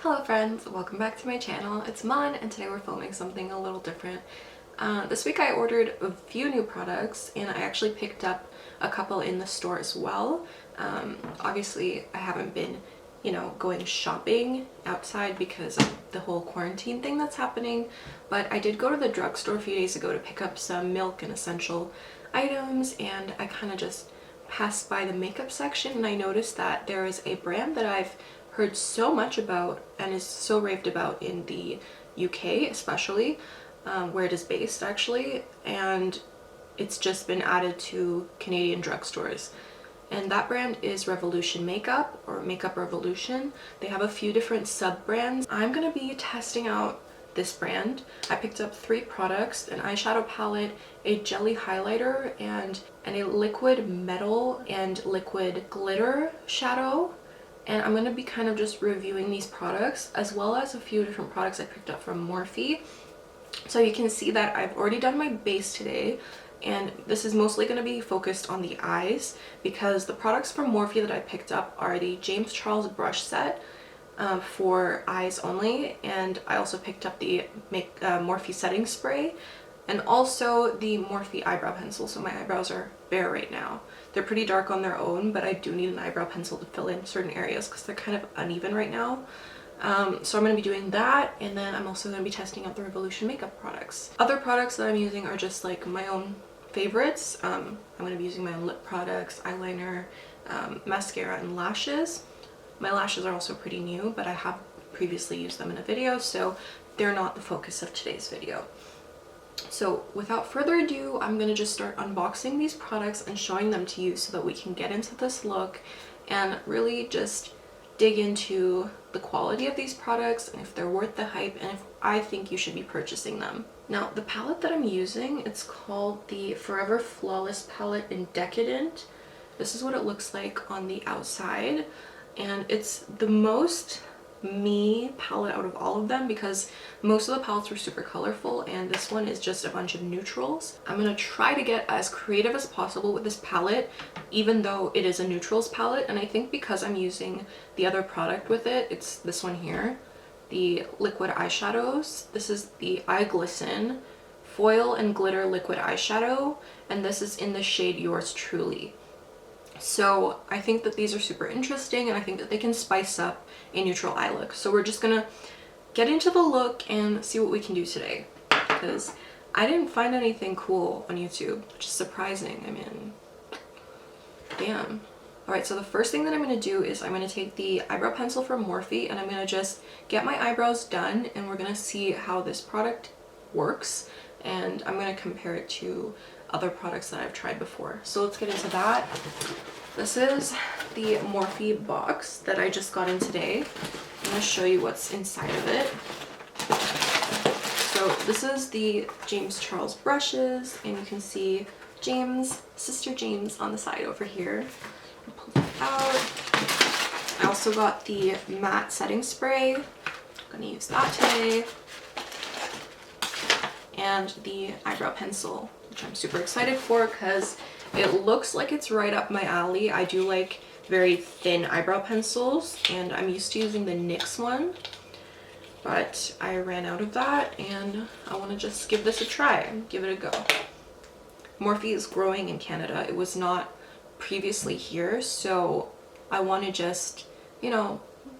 Hello friends, welcome back to my channel. It's Mon and today we're filming something a little different. This week I ordered a few new products and I actually picked up a couple in the store as well. Obviously I haven't been, going shopping outside because of the whole quarantine thing that's happening, but I did go to the drugstore a few days ago to pick up some milk and essential items, and I kind of just passed by the makeup section and I noticed that there is a brand that I've heard so much about and is so raved about in the UK especially, where it is based actually, and it's just been added to Canadian drugstores. And that brand is Revolution Makeup, or Makeup Revolution. They have a few different sub-brands. I'm gonna be testing out this brand. I picked up 3 products: an eyeshadow palette, a jelly highlighter, and a liquid metal and liquid glitter shadow. And I'm going to be kind of just reviewing these products as well as a few different products I picked up from Morphe. So you can see that I've already done my base today, and this is mostly going to be focused on the eyes because the products from Morphe that I picked up are the James Charles brush set for eyes only, and I also picked up the Morphe setting spray and also the Morphe eyebrow pencil. So my eyebrows are bare right now. They're pretty dark on their own, but I do need an eyebrow pencil to fill in certain areas because they're kind of uneven right now. So I'm going to be doing that, and then I'm also going to be testing out the Revolution makeup products. Other products that I'm using are just like my own favorites. I'm going to be using my own lip products, eyeliner, mascara, and lashes. My lashes are also pretty new, but I have previously used them in a video, so they're not the focus of today's video. So without further ado, I'm going to just start unboxing these products and showing them to you so that we can get into this look and really just dig into the quality of these products and if they're worth the hype and if I think you should be purchasing them. Now, the palette that I'm using, it's called the Forever Flawless palette in Decadent. This is what it looks like on the outside, and it's the most me palette out of all of them because most of the palettes were super colorful and this one is just a bunch of neutrals. I'm gonna try to get as creative as possible with this palette, even though it is a neutrals palette, and I think because I'm using the other product with it, it's this one here, the liquid eyeshadows. This is the Eye Glisten Foil and Glitter Liquid Eyeshadow, and this is in the shade Yours Truly. So I think that these are super interesting and I think that they can spice up a neutral eye look. So we're just gonna get into the look and see what we can do today, because I didn't find anything cool on YouTube, which is surprising. I mean, damn. Alright, so the first thing that I'm going to do is I'm going to take the eyebrow pencil from Morphe and I'm going to just get my eyebrows done, and we're going to see how this product works, and I'm going to compare it to other products that I've tried before. So let's get into that. This is the Morphe box that I just got in today. I'm going to show you what's inside of it. So this is the James Charles brushes, and you can see James, Sister James on the side over here. I'll pull that out. I also got the matte setting spray. I'm going to use that today. And the eyebrow pencil, which I'm super excited for because it looks like it's right up my alley. I do like very thin eyebrow pencils, and I'm used to using the NYX one, but I ran out of that and I want to just give this a try, give it a go. Morphe is growing in Canada. It was not previously here, so I want to just,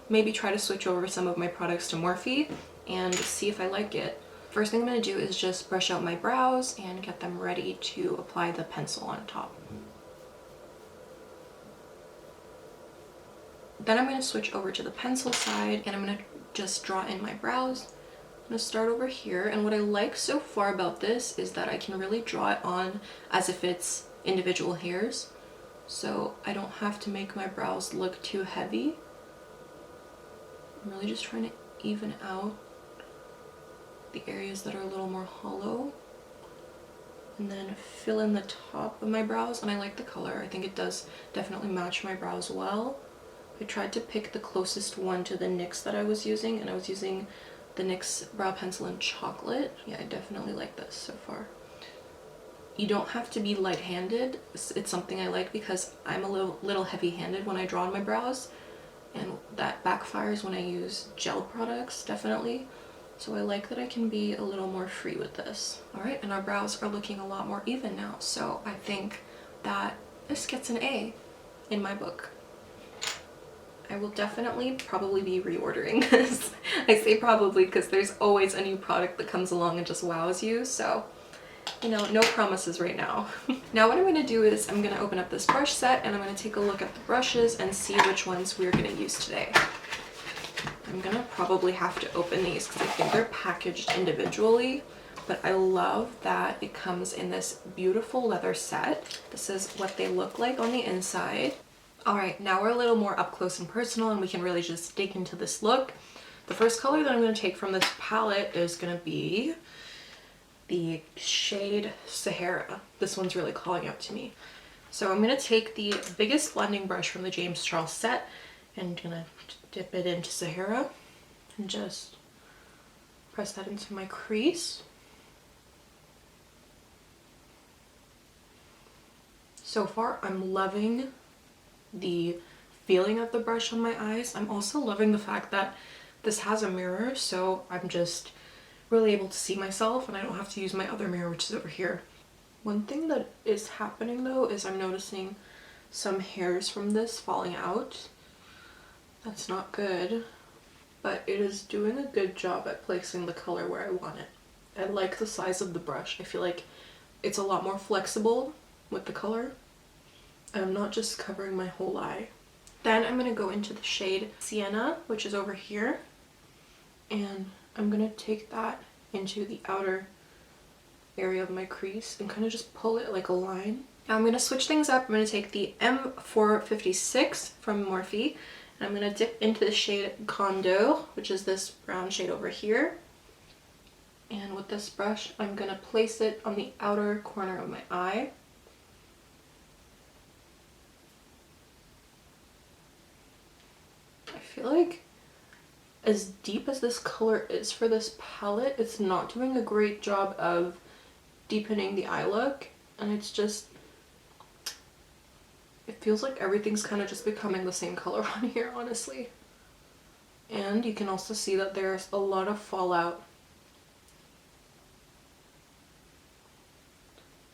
maybe try to switch over some of my products to Morphe and see if I like it. First thing I'm going to do is just brush out my brows and get them ready to apply the pencil on top. Then I'm going to switch over to the pencil side and I'm going to just draw in my brows. I'm going to start over here, and what I like so far about this is that I can really draw it on as if it's individual hairs, so I don't have to make my brows look too heavy. I'm really just trying to even out the areas that are a little more hollow and then fill in the top of my brows, and I like the color. I think it does definitely match my brows well. I tried to pick the closest one to the NYX that I was using, and I was using the NYX brow pencil in chocolate. Yeah, I definitely like this so far. You don't have to be light-handed. It's something I like because I'm a little heavy-handed when I draw on my brows, and that backfires when I use gel products, definitely. So I like that I can be a little more free with this. All right, and our brows are looking a lot more even now, so I think that this gets an A in my book. I will definitely probably be reordering this. I say probably because there's always a new product that comes along and just wows you, so you know, no promises right now. Now what I'm going to do is I'm going to open up this brush set and I'm going to take a look at the brushes and see which ones we're going to use today. I'm going to probably have to open these because I think they're packaged individually, but I love that it comes in this beautiful leather set. This is what they look like on the inside. All right, now we're a little more up close and personal and we can really just dig into this look. The first color that I'm going to take from this palette is going to be the shade Sahara. This one's really calling out to me. So I'm going to take the biggest blending brush from the James Charles set and I'm going to dip it into Sahara and just press that into my crease. So far, I'm loving the feeling of the brush on my eyes. I'm also loving the fact that this has a mirror, so I'm just really able to see myself and I don't have to use my other mirror, which is over here. One thing that is happening though is I'm noticing some hairs from this falling out. That's not good, but it is doing a good job at placing the color where I want it. I like the size of the brush. I feel like it's a lot more flexible with the color. I'm not just covering my whole eye. Then I'm going to go into the shade Sienna, which is over here, and I'm going to take that into the outer area of my crease and kind of just pull it like a line. Now I'm going to switch things up. I'm going to take the M456 from Morphe and I'm going to dip into the shade Condo, which is this brown shade over here. And with this brush, I'm going to place it on the outer corner of my eye. I feel like as deep as this color is for this palette, it's not doing a great job of deepening the eye look, and it's just, it feels like everything's kind of just becoming the same color on here, honestly. And you can also see that there's a lot of fallout.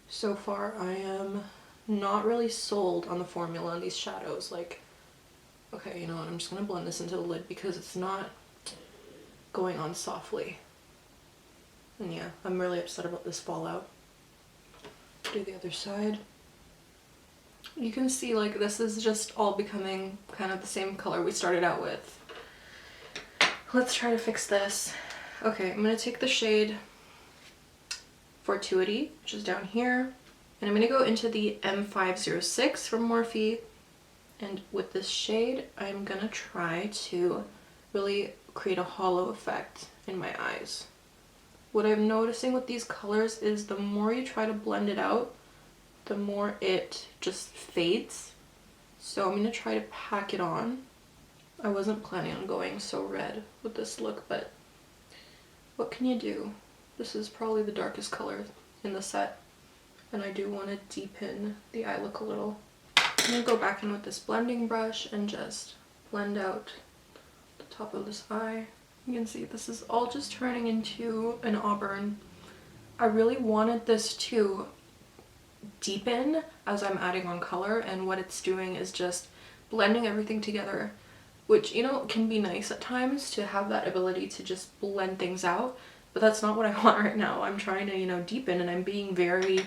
So far, I am not really sold on the formula on these shadows. Like, okay, you know what, I'm just gonna blend this into the lid because it's not going on softly. And yeah, I'm really upset about this fallout. Do the other side. You can see like this is just all becoming kind of the same color we started out with. Let's try to fix this. Okay, I'm gonna take the shade Fortuity, which is down here, and I'm gonna go into the M506 from Morphe. And with this shade, I'm gonna try to really create a hollow effect in my eyes. What I'm noticing with these colors is the more you try to blend it out, the more it just fades. So I'm gonna try to pack it on. I wasn't planning on going so red with this look, but what can you do? This is probably the darkest color in the set, and I do want to deepen the eye look a little. I'm going to go back in with this blending brush and just blend out the top of this eye. You can see this is all just turning into an auburn. I really wanted this to deepen as I'm adding on color, and what it's doing is just blending everything together, which, you know, can be nice at times to have that ability to just blend things out, but that's not what I want right now. I'm trying to, you know, deepen, and I'm being very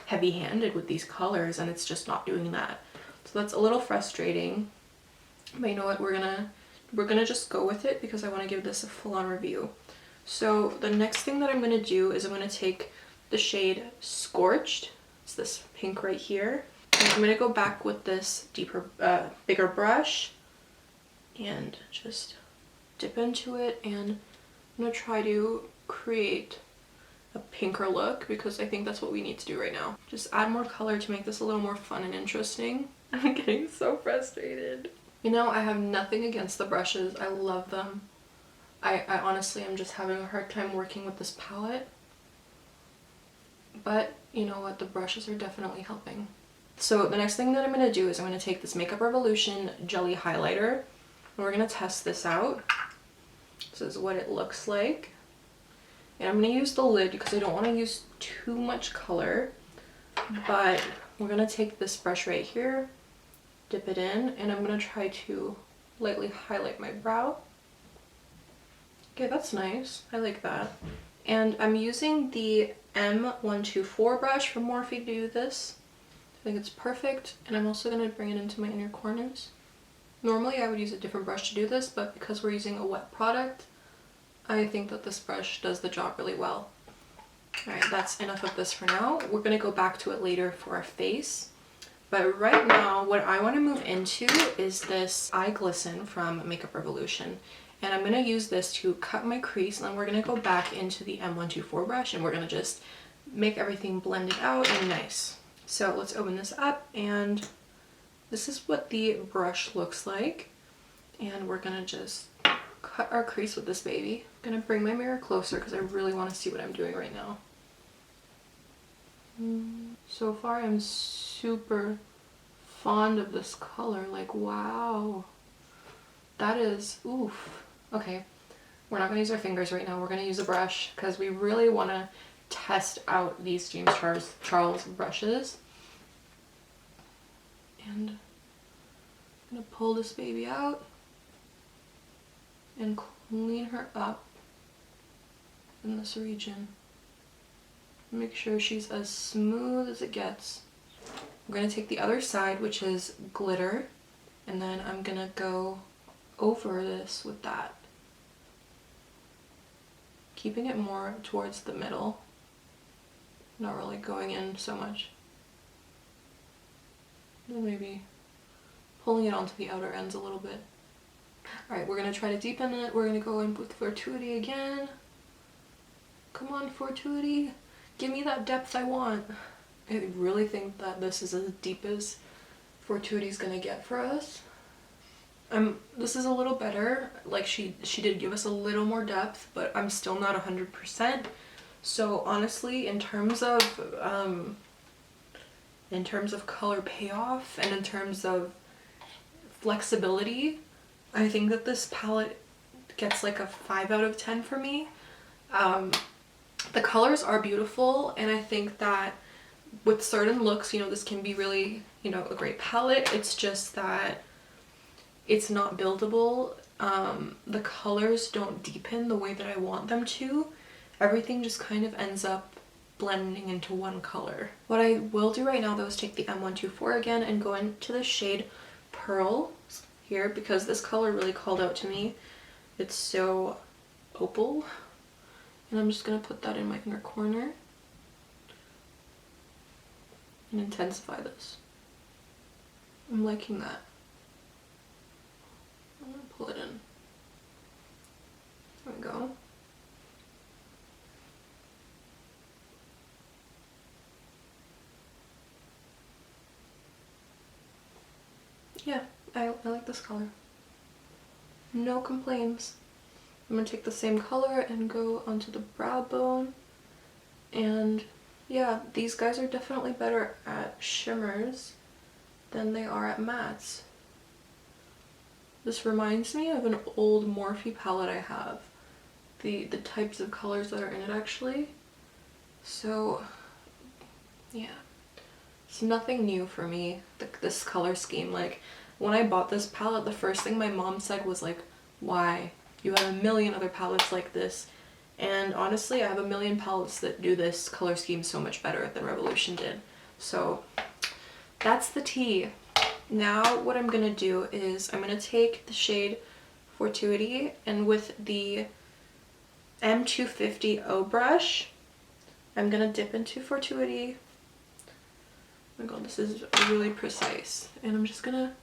heavy-handed with these colors, and it's just not doing that. So that's a little frustrating, but you know what, we're gonna just go with it because I want to give this a full-on review. So the next thing that I'm gonna do is I'm gonna take the shade Scorched. It's this pink right here. And I'm gonna go back with this deeper, bigger brush and just dip into it, and I'm gonna try to create a pinker look because I think that's what we need to do right now. Just add more color to make this a little more fun and interesting. I'm getting so frustrated. You know, I have nothing against the brushes. I love them. I honestly am just having a hard time working with this palette. But you know what, the brushes are definitely helping. So the next thing that I'm going to do is I'm going to take this Makeup Revolution Jelly Highlighter, we're gonna test this out. This is what it looks like. And I'm gonna use the lid because I don't want to use too much color. But we're gonna take this brush right here, dip it in, and I'm gonna try to lightly highlight my brow. Okay, that's nice. I like that. And I'm using the M124 brush from Morphe to do this. I think it's perfect. And I'm also gonna bring it into my inner corners. Normally I would use a different brush to do this, but because we're using a wet product, I think that this brush does the job really well. Alright, that's enough of this for now. We're going to go back to it later for our face. But right now, what I want to move into is this eye glisten from Makeup Revolution. And I'm going to use this to cut my crease, and then we're going to go back into the M124 brush, and we're going to just make everything blended out and nice. So let's open this up, and this is what the brush looks like. And we're going to just cut our crease with this baby. I'm gonna bring my mirror closer because I really want to see what I'm doing right now. So far I'm super fond of this color. Like, wow. That is, oof. Okay, we're not gonna use our fingers right now. We're gonna use a brush because we really want to test out these James Charles brushes. And I'm gonna pull this baby out and clean her up in this region. Make sure she's as smooth as it gets. I'm going to take the other side, which is glitter, and then I'm going to go over this with that. Keeping it more towards the middle. Not really going in so much. And maybe pulling it onto the outer ends a little bit. Alright, we're going to try to deepen it. We're going to go in with Fortuity again. Come on, Fortuity. Give me that depth I want. I really think that this is as deep as Fortuity's going to get for us. This is a little better. Like, she did give us a little more depth, but I'm still not 100%. So honestly, in terms of color payoff and in terms of flexibility, I think that this palette gets like a 5 out of 10 for me. The colors are beautiful, and I think that with certain looks, you know, this can be really, you know, a great palette. It's just that it's not buildable. The colors don't deepen the way that I want them to. Everything just kind of ends up blending into one color. What I will do right now though is take the M124 again and go into the shade Pearl here, because this color really called out to me. It's so opal. And I'm just going to put that in my inner corner and intensify this. I'm liking that. I'm going to pull it in. There we go. Yeah, I like this color. No complaints. I'm going to take the same color and go onto the brow bone. And yeah, these guys are definitely better at shimmers than they are at mattes. This reminds me of an old Morphe palette I have. The types of colors that are in it actually. So yeah, it's nothing new for me, this color scheme. Like, when I bought this palette, the first thing my mom said was like, why? You have a million other palettes like this. And honestly, I have a million palettes that do this color scheme so much better than Revolution did. So that's the tea. Now what I'm gonna do is I'm gonna take the shade Fortuity, and with the M250O brush, I'm gonna dip into Fortuity. Oh my god, this is really precise. And I'm just gonna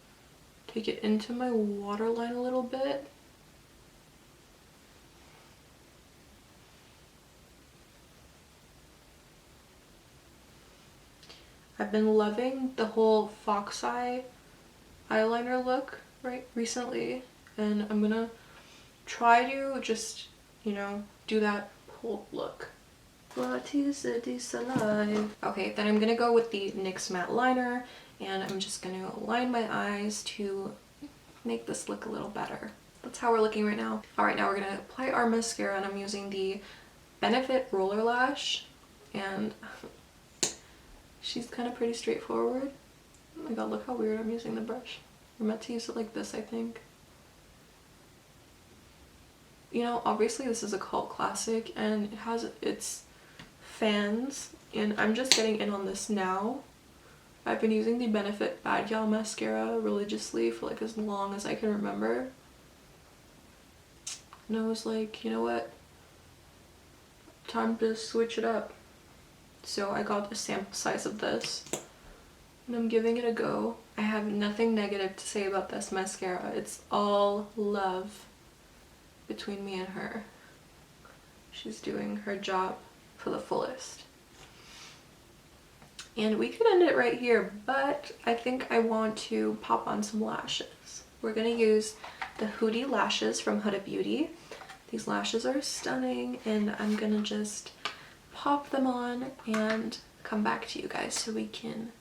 take it into my waterline a little bit. I've been loving the whole fox eye eyeliner look recently, and I'm gonna try to just, you know, do that whole look. What is this alive? Okay, then I'm gonna go with the NYX matte liner, and I'm just gonna line my eyes to make this look a little better. That's how we're looking right now. All right, now we're gonna apply our mascara, and I'm using the Benefit Roller Lash, and she's kind of pretty straightforward. Oh my god, look how weird I'm using the brush. We're meant to use it like this, I think. You know, obviously this is a cult classic and it has its fans, and I'm just getting in on this now. I've been using the Benefit Bad Gal mascara religiously for like as long as I can remember. And I was like, you know what? Time to switch it up. So I got a sample size of this and I'm giving it a go. I have nothing negative to say about this mascara. It's all love between me and her. She's doing her job for the fullest. And we could end it right here, but I think I want to pop on some lashes. We're gonna use the Hootie lashes from Huda Beauty. These lashes are stunning, and I'm gonna just pop them on and come back to you guys so we can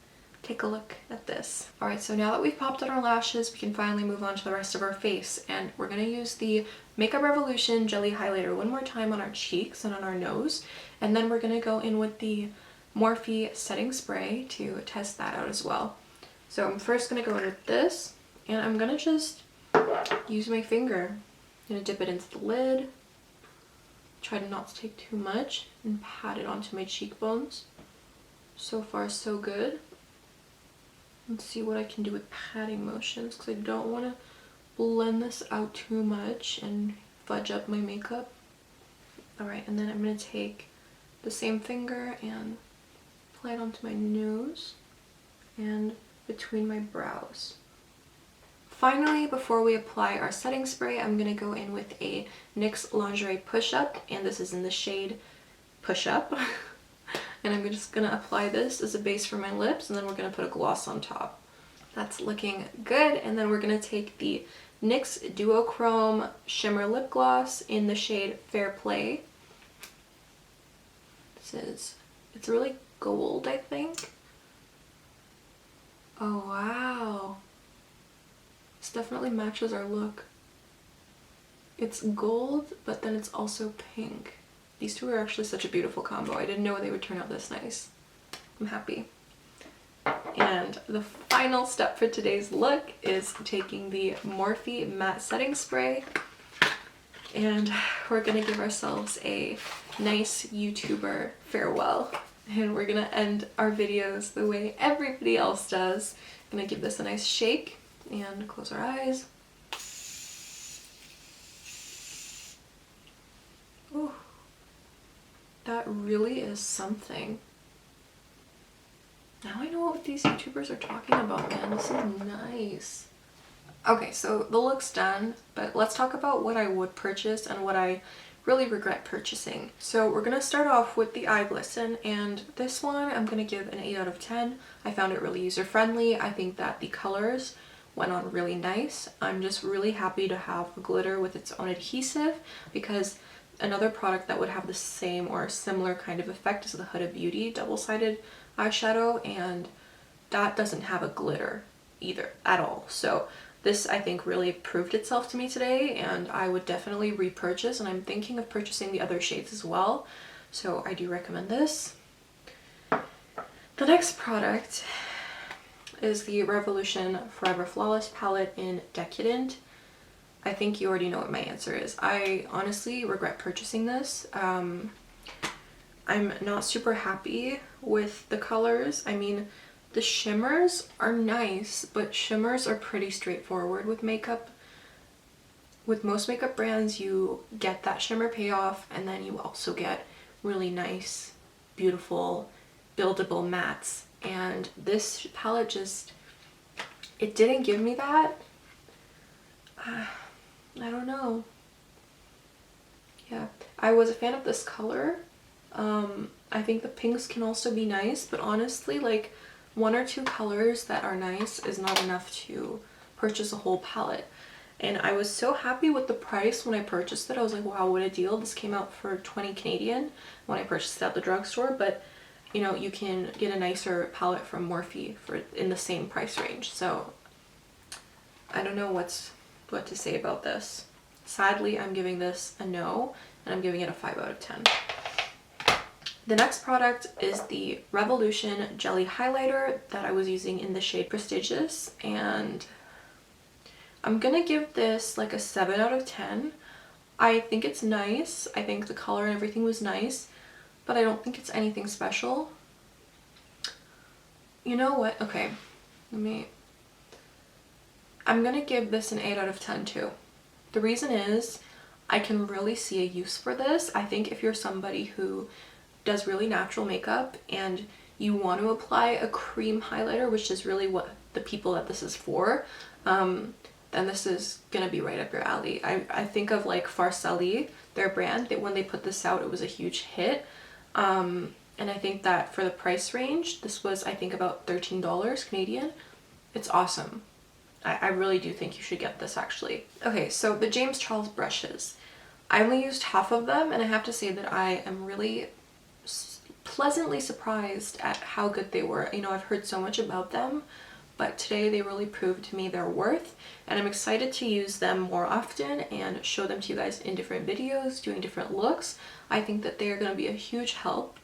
take a look at this. All right, so now that we've popped on our lashes, we can finally move on to the rest of our face, and we're gonna use the Makeup Revolution Jelly Highlighter one more time on our cheeks and on our nose, and then we're gonna go in with the Morphe setting spray to test that out as well. So I'm first gonna go in with this, and I'm gonna just use my finger. I'm gonna dip it into the lid, try to not to take too much, and pat it onto my cheekbones. So far so good. Let's see what I can do with patting motions, because I don't want to blend this out too much and fudge up my makeup. Alright, and then I'm going to take the same finger and apply it onto my nose and between my brows. Finally, before we apply our setting spray, I'm going to go in with a NYX Lingerie Push Up, and this is in the shade Push Up. And I'm just going to apply this as a base for my lips, and then we're going to put a gloss on top. That's looking good. And then we're going to take the NYX Duochrome Shimmer Lip Gloss in the shade Fair Play. It's really gold, I think. Oh wow. This definitely matches our look. It's gold, but then it's also pink. These two are actually such a beautiful combo. I didn't know they would turn out this nice. I'm happy. And the final step for today's look is taking the Morphe Matte Setting Spray, and we're gonna give ourselves a nice YouTuber farewell. And we're gonna end our videos the way everybody else does. I'm gonna give this a nice shake and close our eyes. Ooh. That really is something. Now I know what these YouTubers are talking about, man. This is nice. Okay, so the look's done, but let's talk about what I would purchase and what I really regret purchasing. So we're gonna start off with the eye glisten, and this one I'm gonna give an 8 out of 10. I found it really user-friendly. I think that the colors went on really nice. I'm just really happy to have a glitter with its own adhesive, because another product that would have the same or similar kind of effect is the Huda Beauty double-sided eyeshadow, and that doesn't have a glitter either at all. So this, I think, really proved itself to me today, and I would definitely repurchase, and I'm thinking of purchasing the other shades as well. So I do recommend this. The next product is the Revolution Forever Flawless palette in Decadent. I think you already know what my answer is. I honestly regret purchasing this. I'm not super happy with the colors. I mean, the shimmers are nice, but shimmers are pretty straightforward with makeup. With most makeup brands, you get that shimmer payoff, and then you also get really nice, beautiful, buildable mattes. And this palette just, it didn't give me that. I don't know. Yeah, I was a fan of this color. I think the pinks can also be nice, but honestly, like, 1 or 2 colors that are nice is not enough to purchase a whole palette. And I was so happy with the price when I purchased it. I was like, wow, what a deal. This came out for 20 Canadian when I purchased it at the drugstore, but you know, you can get a nicer palette from Morphe for in the same price range. So I don't know what to say about this. Sadly, I'm giving this a no, and I'm giving it a 5 out of 10. The next product is the Revolution Jelly Highlighter that I was using in the shade Prestigious, and I'm gonna give this like a 7 out of 10. I think it's nice. I think the color and everything was nice, but I don't think it's anything special. You know what? Okay, I'm gonna give this an 8 out of 10 too. The reason is I can really see a use for this. I think if you're somebody who does really natural makeup and you want to apply a cream highlighter, which is really what the people that this is for, then this is gonna be right up your alley. I think of like Farcelli, their brand, that when they put this out, it was a huge hit. And I think that for the price range, this was, I think, about $13 Canadian. It's awesome. I really do think you should get this actually. Okay, so the James Charles brushes. I only used half of them, and I have to say that I am really pleasantly surprised at how good they were. You know, I've heard so much about them, but today they really proved to me their worth, and I'm excited to use them more often and show them to you guys in different videos, doing different looks. I think that they are going to be a huge help.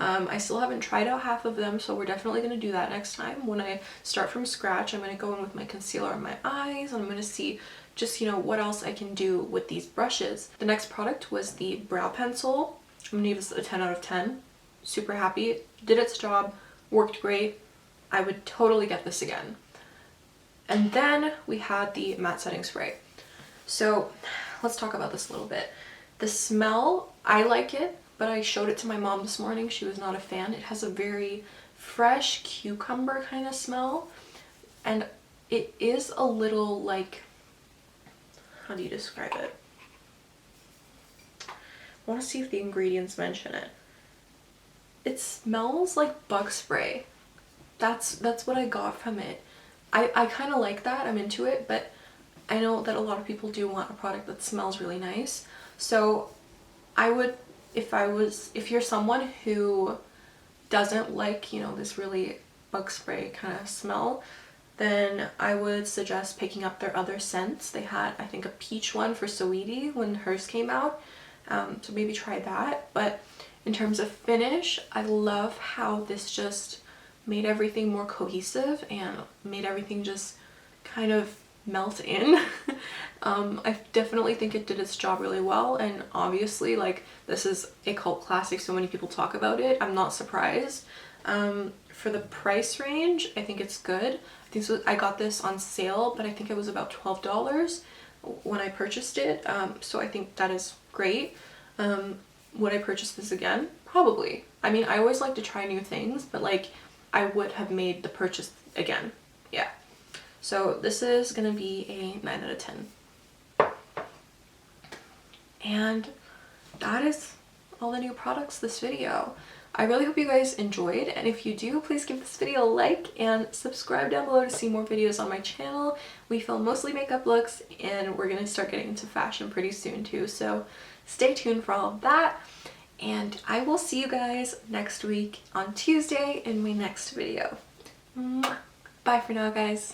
I still haven't tried out half of them, so we're definitely going to do that next time. When I start from scratch, I'm going to go in with my concealer on my eyes, and I'm going to see just, you know, what else I can do with these brushes. The next product was the brow pencil. I'm going to give this a 10 out of 10. Super happy. Did its job. Worked great. I would totally get this again. And then we had the matte setting spray. So let's talk about this a little bit. The smell, I like it, but I showed it to my mom this morning. She was not a fan. It has a very fresh cucumber kind of smell, and it is a little like, how do you describe it? I want to see if the ingredients mention it. It smells like bug spray. That's what I got from it. I kind of like that. I'm into it, but I know that a lot of people do want a product that smells really nice. So I would, if you're someone who doesn't like, you know, this really bug spray kind of smell, then I would suggest picking up their other scents. They had, I think, a peach one for Saweetie when hers came out. So maybe try that. But in terms of finish, I love how this just made everything more cohesive and made everything just kind of melt in. I definitely think it did its job really well, and obviously, like, this is a cult classic, so many people talk about it. I'm not surprised. For the price range, I think it's good. I got this on sale, but I think it was about $12 when I purchased it, so I think that is great. Would I purchase this again? Probably. I mean, I always like to try new things, but like, I would have made the purchase again. Yeah. So this is gonna be a 9 out of 10. And that is all the new products this video. I really hope you guys enjoyed, and if you do, please give this video a like and subscribe down below to see more videos on my channel. We film mostly makeup looks, and we're gonna start getting into fashion pretty soon too, so stay tuned for all of that. And I will see you guys next week on Tuesday in my next video. Mwah. Bye for now, guys.